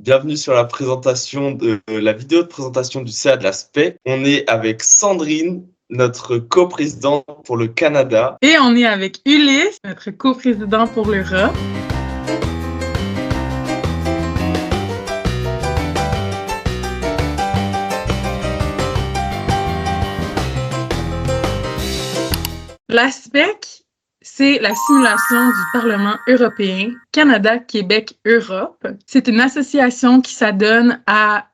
Bienvenue sur la présentation de la vidéo de présentation du CA de l'ASPEC. On est avec Sandrine, notre coprésidente pour le Canada. Et on est avec Ulysse, notre coprésident pour l'Europe. L'ASPEC, c'est la simulation du Parlement européen, Canada, Québec, Europe. C'est une association qui s'adonne à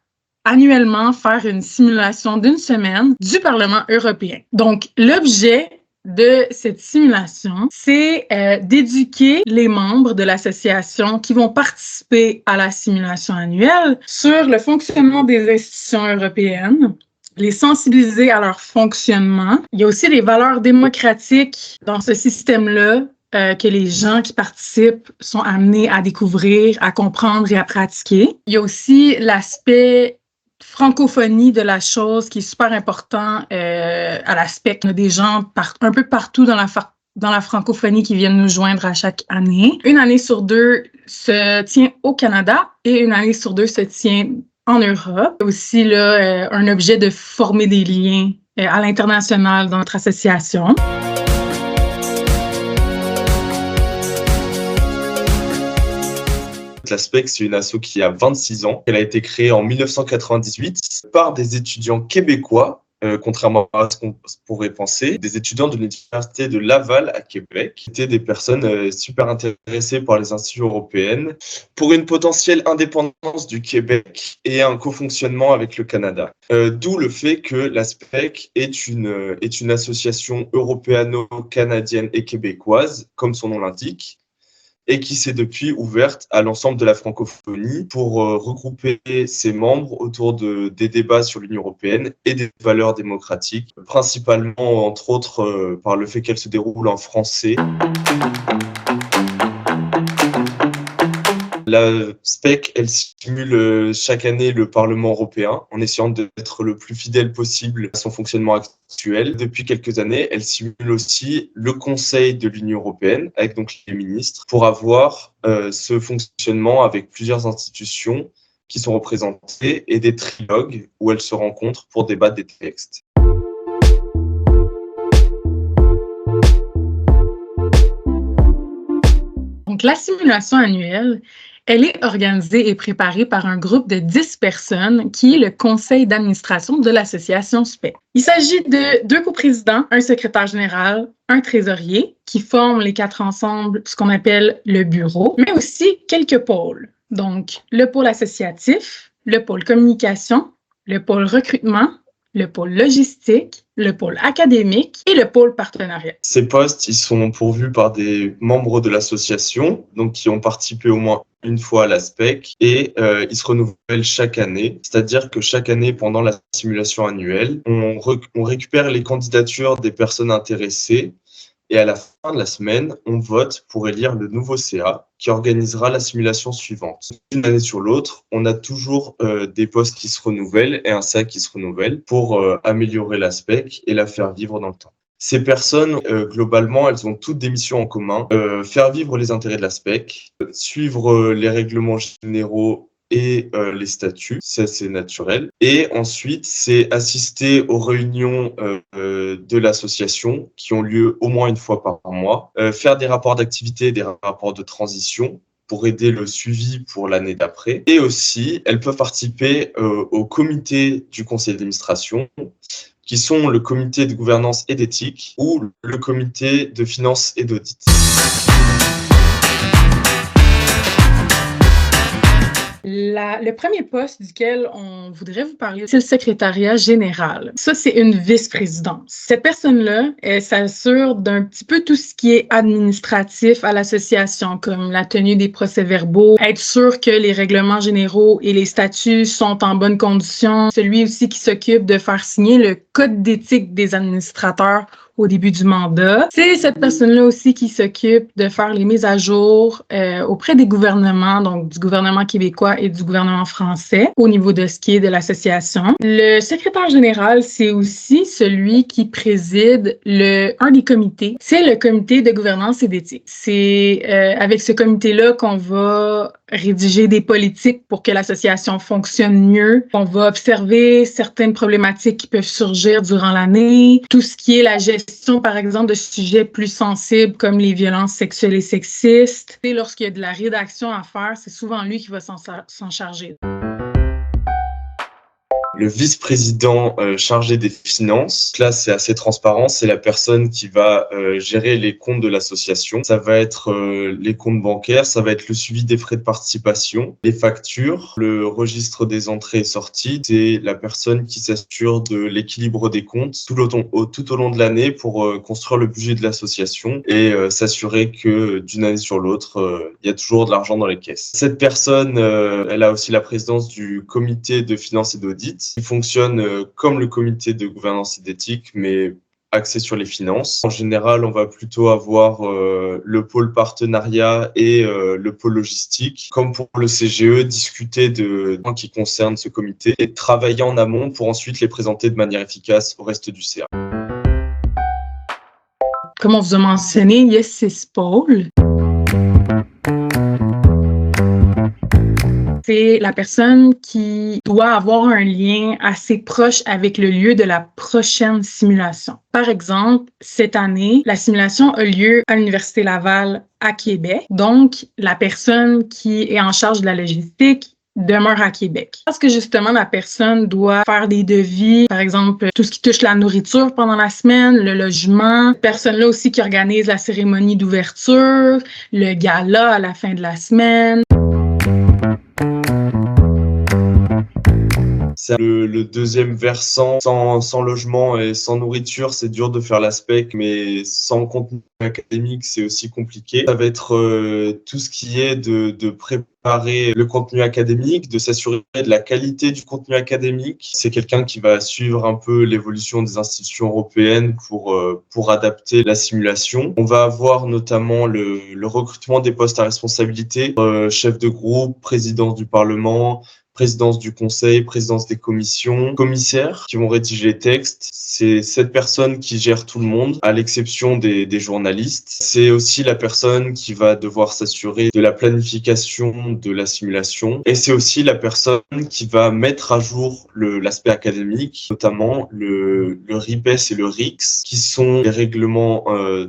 annuellement faire une simulation d'une semaine du Parlement européen. Donc, l'objet de cette simulation, c'est d'éduquer les membres de l'association qui vont participer à la simulation annuelle sur le fonctionnement des institutions européennes, les sensibiliser à leur fonctionnement. Il y a aussi les valeurs démocratiques dans ce système-là que les gens qui participent sont amenés à découvrir, à comprendre et à pratiquer. Il y a aussi l'aspect francophonie de la chose qui est super important à l'ASPEC. On a des gens un peu partout dans la francophonie qui viennent nous joindre à chaque année. Une année sur deux se tient au Canada et une année sur deux se tient en Europe. Aussi, là, un objet de former des liens à l'international dans notre association. L'ASPEC, c'est une asso qui a 26 ans. Elle a été créée en 1998 par des étudiants québécois, contrairement à ce qu'on pourrait penser, des étudiants de l'Université de Laval à Québec. C'était des personnes super intéressées par les institutions européennes pour une potentielle indépendance du Québec et un cofonctionnement avec le Canada. D'où le fait que l'ASPEC est une association européano-canadienne et québécoise, comme son nom l'indique, et qui s'est depuis ouverte à l'ensemble de la francophonie pour regrouper ses membres autour des débats sur l'Union européenne et des valeurs démocratiques, principalement, entre autres, par le fait qu'elle se déroule en français. La SPEC, elle simule chaque année le Parlement européen en essayant d'être le plus fidèle possible à son fonctionnement actuel. Depuis quelques années, elle simule aussi le Conseil de l'Union européenne avec donc les ministres pour avoir ce fonctionnement avec plusieurs institutions qui sont représentées et des trilogues où elles se rencontrent pour débattre des textes. Donc, la simulation annuelle, elle est organisée et préparée par un groupe de 10 personnes qui est le conseil d'administration de l'association SPEC. Il s'agit de 2 coprésidents, un secrétaire général, un trésorier qui forment les 4 ensemble ce qu'on appelle le bureau, mais aussi quelques pôles. Donc, le pôle associatif, le pôle communication, le pôle recrutement, le pôle logistique, le pôle académique et le pôle partenariat. Ces postes, ils sont pourvus par des membres de l'association, donc qui ont participé au moins une fois à l'ASPEC et ils se renouvellent chaque année. C'est-à-dire que chaque année, pendant la simulation annuelle, on récupère les candidatures des personnes intéressées et à la fin de la semaine, on vote pour élire le nouveau CA qui organisera la simulation suivante. D'une année sur l'autre, on a toujours des postes qui se renouvellent et un CA qui se renouvelle pour améliorer l'ASPEC et la faire vivre dans le temps. Ces personnes, globalement, elles ont toutes des missions en commun. Faire vivre les intérêts de l'ASPEC, suivre les règlements généraux et les statuts, ça c'est naturel. Et ensuite, c'est assister aux réunions de l'association qui ont lieu au moins une fois par mois, faire des rapports d'activité, des rapports de transition pour aider le suivi pour l'année d'après. Et aussi, elles peuvent participer au comité du conseil d'administration, qui sont le comité de gouvernance et d'éthique ou le comité de finance et d'audit. Le premier poste duquel on voudrait vous parler, c'est le secrétariat général. Ça, c'est une vice-présidence. Cette personne-là, elle s'assure d'un petit peu tout ce qui est administratif à l'association, comme la tenue des procès-verbaux, être sûr que les règlements généraux et les statuts sont en bonne condition. Celui aussi qui s'occupe de faire signer le code d'éthique des administrateurs au début du mandat. C'est cette personne-là aussi qui s'occupe de faire les mises à jour auprès des gouvernements, donc du gouvernement québécois et du gouvernement français, au niveau de ce qui est de l'association. Le secrétaire général, c'est aussi celui qui préside un des comités. C'est le comité de gouvernance et d'éthique. C'est avec ce comité-là qu'on va rédiger des politiques pour que l'association fonctionne mieux. On va observer certaines problématiques qui peuvent surgir durant l'année. Tout ce qui est la gestion, par exemple, de sujets plus sensibles comme les violences sexuelles et sexistes. Et lorsqu'il y a de la rédaction à faire, c'est souvent lui qui va s'en charger. Le vice-président chargé des finances, là c'est assez transparent, c'est la personne qui va gérer les comptes de l'association. Ça va être les comptes bancaires, ça va être le suivi des frais de participation, les factures, le registre des entrées et sorties. C'est la personne qui s'assure de l'équilibre des comptes tout au long de l'année pour construire le budget de l'association et s'assurer que d'une année sur l'autre, il y a toujours de l'argent dans les caisses. Cette personne, elle a aussi la présidence du comité de finances et d'audit. Il fonctionne comme le comité de gouvernance et d'éthique, mais axé sur les finances. En général, on va plutôt avoir le pôle partenariat et le pôle logistique. Comme pour le CGE, discuter de points qui concernent ce comité et travailler en amont pour ensuite les présenter de manière efficace au reste du CA. Comme on vous a mentionné, il y a 6 pôles. C'est la personne qui doit avoir un lien assez proche avec le lieu de la prochaine simulation. Par exemple, cette année, la simulation a lieu à l'Université Laval à Québec. Donc, la personne qui est en charge de la logistique demeure à Québec. Parce que justement, la personne doit faire des devis, par exemple, tout ce qui touche la nourriture pendant la semaine, le logement. Cette personne-là aussi qui organise la cérémonie d'ouverture, le gala à la fin de la semaine. C'est le deuxième versant, sans logement et sans nourriture, c'est dur de faire l'aspect, mais sans contenu académique, c'est aussi compliqué. Ça va être tout ce qui est de préparer le contenu académique, de s'assurer de la qualité du contenu académique. C'est quelqu'un qui va suivre un peu l'évolution des institutions européennes pour adapter la simulation. On va avoir notamment le recrutement des postes à responsabilité, chef de groupe, président du Parlement, présidence du conseil, présidence des commissions, commissaires qui vont rédiger les textes. C'est cette personne qui gère tout le monde, à l'exception des journalistes. C'est aussi la personne qui va devoir s'assurer de la planification de la simulation. Et c'est aussi la personne qui va mettre à jour l'aspect académique, notamment le RIPES et le RICS, qui sont les règlements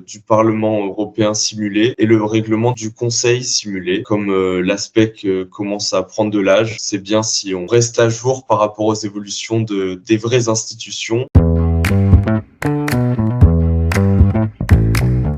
du Parlement européen simulés et le règlement du Conseil simulé. Comme l'aspect commence à prendre de l'âge, c'est bien si on reste à jour par rapport aux évolutions des vraies institutions.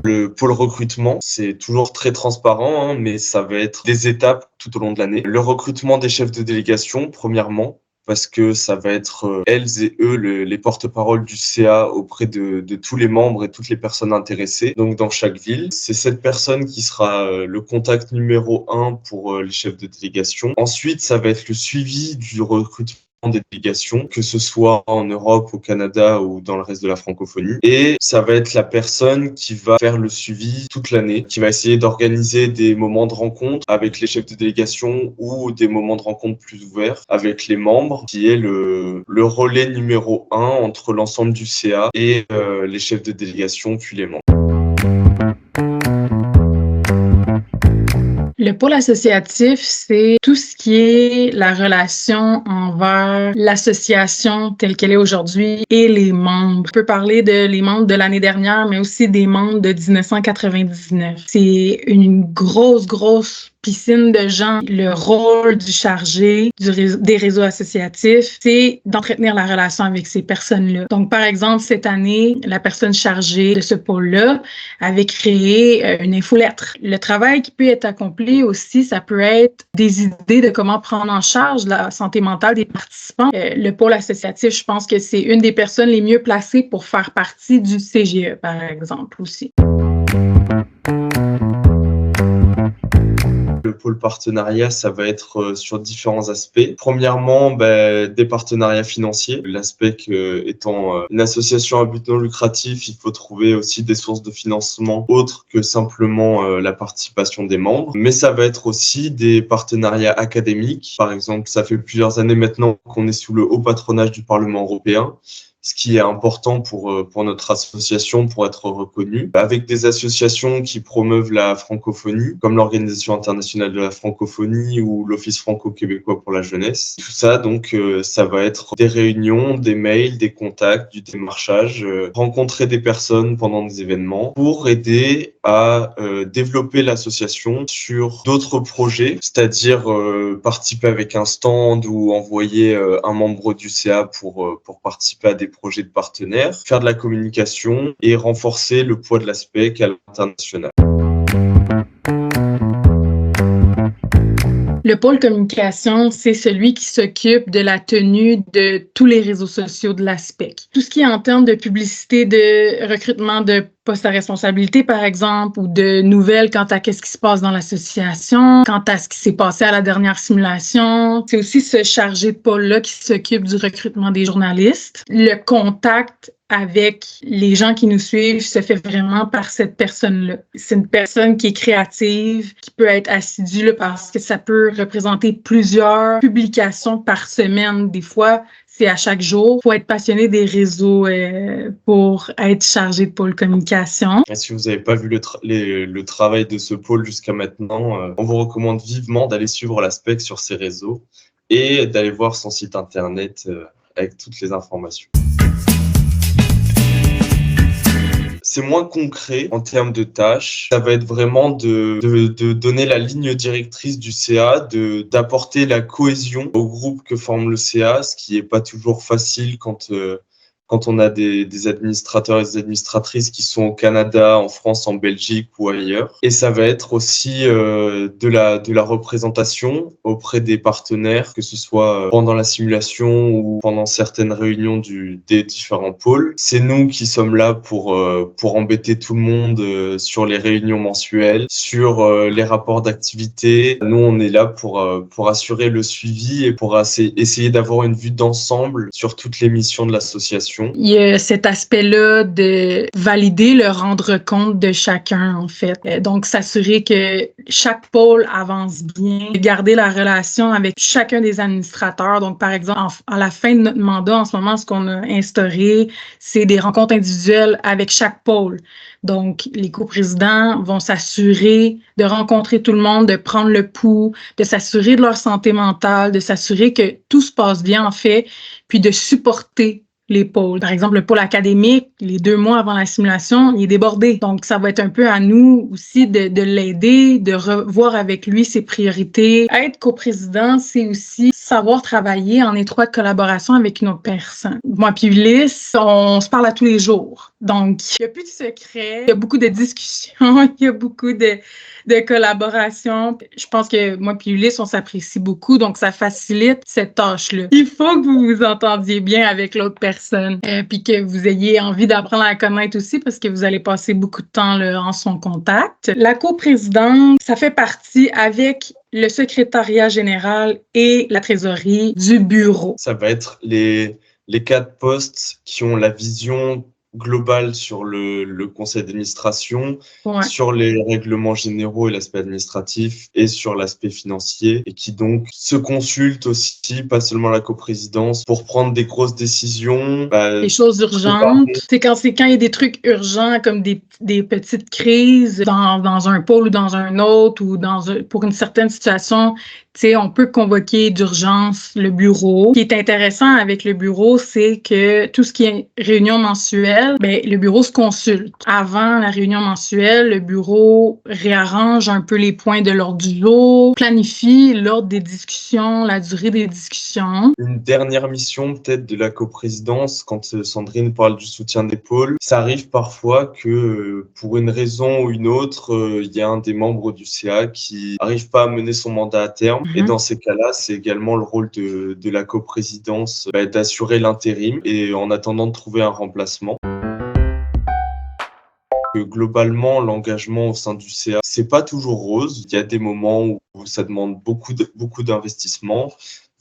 Le pôle recrutement, c'est toujours très transparent, mais ça va être des étapes tout au long de l'année. Le recrutement des chefs de délégation, premièrement, parce que ça va être elles et eux les porte-parole du CA auprès de tous les membres et toutes les personnes intéressées, donc dans chaque ville. C'est cette personne qui sera le contact numéro 1 pour les chefs de délégation. Ensuite, ça va être le suivi du recrutement des délégations, que ce soit en Europe, au Canada ou dans le reste de la francophonie. Et ça va être la personne qui va faire le suivi toute l'année, qui va essayer d'organiser des moments de rencontre avec les chefs de délégation ou des moments de rencontre plus ouverts avec les membres, qui est le relais numéro 1 entre l'ensemble du CA et les chefs de délégation puis les membres. Le pôle associatif, c'est tout ce qui est la relation envers l'association telle qu'elle est aujourd'hui et les membres. On peut parler les membres de l'année dernière, mais aussi des membres de 1999. C'est une grosse piscine de gens. Le rôle du chargé des réseaux associatifs, c'est d'entretenir la relation avec ces personnes-là. Donc, par exemple, cette année, la personne chargée de ce pôle-là avait créé une infolettre. Le travail qui peut être accompli aussi, ça peut être des idées de comment prendre en charge la santé mentale des participants. Le pôle associatif, je pense que c'est une des personnes les mieux placées pour faire partie du CGE, par exemple, aussi. Le pôle partenariat, ça va être sur différents aspects. Premièrement, des partenariats financiers. L'ASPEC étant une association à but non lucratif, il faut trouver aussi des sources de financement autres que simplement la participation des membres. Mais ça va être aussi des partenariats académiques. Par exemple, ça fait plusieurs années maintenant qu'on est sous le haut patronage du Parlement européen, ce qui est important pour notre association, pour être reconnu, avec des associations qui promeuvent la francophonie, comme l'Organisation internationale de la francophonie ou l'Office franco-québécois pour la jeunesse. Tout ça, donc, ça va être des réunions, des mails, des contacts, du démarchage, rencontrer des personnes pendant des événements pour aider à développer l'association sur d'autres projets, c'est-à-dire participer avec un stand ou envoyer un membre du CA pour participer à des projets de partenaires, faire de la communication et renforcer le poids de l'ASPEC à l'international. Le pôle communication, c'est celui qui s'occupe de la tenue de tous les réseaux sociaux de l'ASPEC. Tout ce qui est en termes de publicité, de recrutement de postes à responsabilité, par exemple, ou de nouvelles quant à qu'est-ce qui se passe dans l'association, quant à ce qui s'est passé à la dernière simulation. C'est aussi ce chargé de pôle-là qui s'occupe du recrutement des journalistes. Le contact avec les gens qui nous suivent se fait vraiment par cette personne-là. C'est une personne qui est créative, qui peut être assidue là, parce que ça peut représenter plusieurs publications par semaine. Des fois, c'est à chaque jour. Il faut être passionné des réseaux pour être chargé de pôle communication. Et si vous n'avez pas vu le travail de ce pôle jusqu'à maintenant, on vous recommande vivement d'aller suivre l'ASPEC sur ses réseaux et d'aller voir son site internet avec toutes les informations. C'est moins concret en termes de tâches. Ça va être vraiment de donner la ligne directrice du CA, d'apporter la cohésion au groupe que forme le CA, ce qui est pas toujours facile quand on a des administrateurs et des administratrices qui sont au Canada, en France, en Belgique ou ailleurs. Et ça va être aussi de la représentation auprès des partenaires, que ce soit pendant la simulation ou pendant certaines réunions des différents pôles. C'est nous qui sommes là pour embêter tout le monde sur les réunions mensuelles, sur les rapports d'activité. Nous, on est là pour assurer le suivi et pour essayer d'avoir une vue d'ensemble sur toutes les missions de l'association. Il y a cet aspect-là de valider le rendre compte de chacun, en fait. Donc, s'assurer que chaque pôle avance bien, garder la relation avec chacun des administrateurs. Donc, par exemple, à la fin de notre mandat, en ce moment, ce qu'on a instauré, c'est des rencontres individuelles avec chaque pôle. Donc, les coprésidents vont s'assurer de rencontrer tout le monde, de prendre le pouls, de s'assurer de leur santé mentale, de s'assurer que tout se passe bien, en fait, puis de supporter les pôles. Par exemple, le pôle académique, les 2 mois avant la simulation, il est débordé. Donc, ça va être un peu à nous aussi de l'aider, de revoir avec lui ses priorités. Être coprésident, c'est aussi savoir travailler en étroite collaboration avec une autre personne. Moi puis Ulysse, on se parle à tous les jours. Donc, il n'y a plus de secret, il y a beaucoup de discussions, il y a beaucoup de collaboration. Je pense que moi puis Ulysse, on s'apprécie beaucoup, donc ça facilite cette tâche-là. Il faut que vous vous entendiez bien avec l'autre personne, puis que vous ayez envie d'apprendre à la connaître aussi parce que vous allez passer beaucoup de temps là, en son contact. La coprésidence, ça fait partie avec le secrétariat général et la trésorerie du bureau. Ça va être les 4 postes qui ont la vision globale sur le conseil d'administration, Ouais. sur les règlements généraux et l'aspect administratif et sur l'aspect financier et qui donc se consultent aussi, pas seulement la coprésidence, pour prendre des grosses décisions. Des choses urgentes. C'est quand il y a des trucs urgents comme des petites crises dans un pôle ou dans un autre ou pour une certaine situation, on peut convoquer d'urgence le bureau. Ce qui est intéressant avec le bureau, c'est que tout ce qui est réunion mensuelle, le bureau se consulte. Avant la réunion mensuelle, le bureau réarrange un peu les points de l'ordre du jour, planifie l'ordre des discussions, la durée des discussions. Une dernière mission peut-être de la coprésidence, quand Sandrine parle du soutien des pôles, ça arrive parfois que pour une raison ou une autre, il y a un des membres du CA qui n'arrive pas à mener son mandat à terme. Et dans ces cas-là, c'est également le rôle de la coprésidence d'assurer l'intérim et en attendant de trouver un remplacement. que globalement, l'engagement au sein du CA, c'est pas toujours rose. Il y a des moments où ça demande beaucoup d'investissement.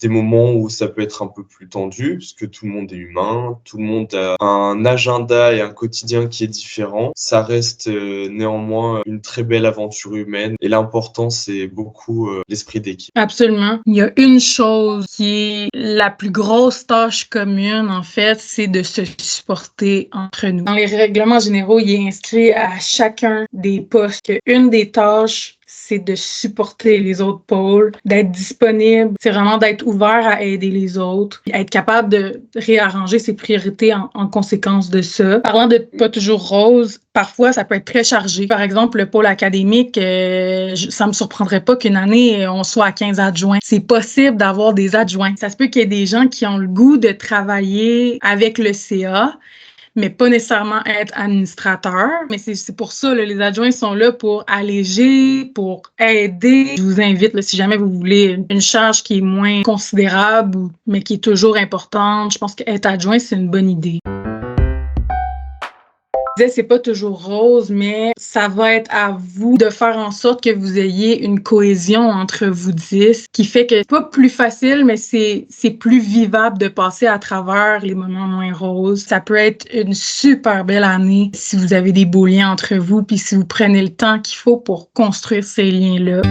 Des moments où ça peut être un peu plus tendu, parce que tout le monde est humain, tout le monde a un agenda et un quotidien qui est différent. Ça reste néanmoins une très belle aventure humaine et l'important, c'est beaucoup l'esprit d'équipe. Absolument. Il y a une chose qui est la plus grosse tâche commune, en fait, c'est de se supporter entre nous. Dans les règlements généraux, il est inscrit à chacun des postes qu'une des tâches, c'est de supporter les autres pôles, d'être disponible, c'est vraiment d'être ouvert à aider les autres, être capable de réarranger ses priorités en conséquence de ça. Parlant de pas toujours rose, parfois ça peut être très chargé. Par exemple, le pôle académique, ça me surprendrait pas qu'une année, on soit à 15 adjoints. C'est possible d'avoir des adjoints. Ça se peut qu'il y ait des gens qui ont le goût de travailler avec le CA, mais pas nécessairement être administrateur. Mais c'est pour ça, là, les adjoints sont là pour alléger, pour aider. Je vous invite, là, si jamais vous voulez une charge qui est moins considérable, mais qui est toujours importante, je pense qu'être adjoint, c'est une bonne idée. C'est pas toujours rose, mais ça va être à vous de faire en sorte que vous ayez une cohésion entre vous 10, qui fait que c'est pas plus facile, mais c'est plus vivable de passer à travers les moments moins roses. Ça peut être une super belle année si vous avez des beaux liens entre vous, puis si vous prenez le temps qu'il faut pour construire ces liens-là.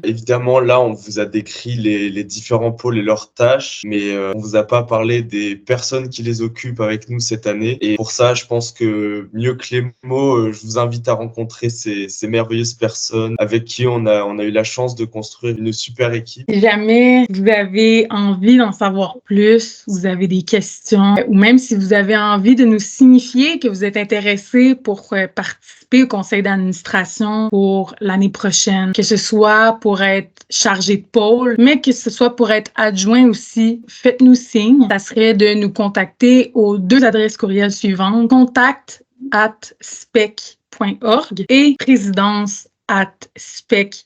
Évidemment, là, on vous a décrit les différents pôles et leurs tâches, mais on vous a pas parlé des personnes qui les occupent avec nous cette année. Et pour ça, je pense que mieux que les mots, je vous invite à rencontrer ces merveilleuses personnes avec qui on a eu la chance de construire une super équipe. Si jamais vous avez envie d'en savoir plus, vous avez des questions, ou même si vous avez envie de nous signifier que vous êtes intéressé pour participer au conseil d'administration pour l'année prochaine, que ce soit pour être chargé de pôle, mais que ce soit pour être adjoint aussi, faites-nous signe. Ça serait de nous contacter aux 2 adresses courriel suivantes, contact@spec.org et présidence@spec.org.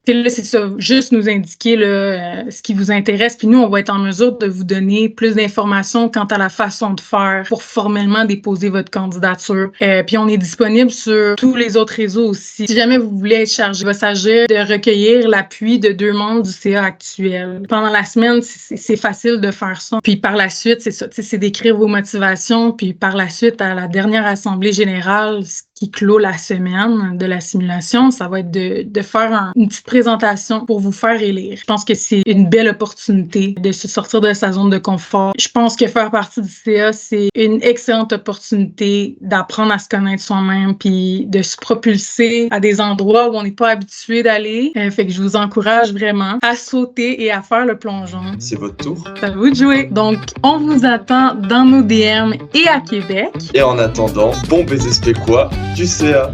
Puis là, c'est ça, juste nous indiquer là, ce qui vous intéresse. Puis nous, on va être en mesure de vous donner plus d'informations quant à la façon de faire pour formellement déposer votre candidature. Puis on est disponible sur tous les autres réseaux aussi. Si jamais vous voulez être chargé, il va s'agir de recueillir l'appui de 2 membres du CA actuel. Pendant la semaine, c'est facile de faire ça. Puis par la suite, c'est ça, c'est d'écrire vos motivations. Puis par la suite, à la dernière assemblée générale, qui clôt la semaine de la simulation, ça va être de faire une petite présentation pour vous faire élire. Je pense que c'est une belle opportunité de se sortir de sa zone de confort. Je pense que faire partie du CA, c'est une excellente opportunité d'apprendre à se connaître soi-même puis de se propulser à des endroits où on n'est pas habitué d'aller. Fait que je vous encourage vraiment à sauter et à faire le plongeon. C'est votre tour. C'est à vous de jouer. Donc, on vous attend dans nos DM et à Québec. Et en attendant, bon baiser spécois du CA.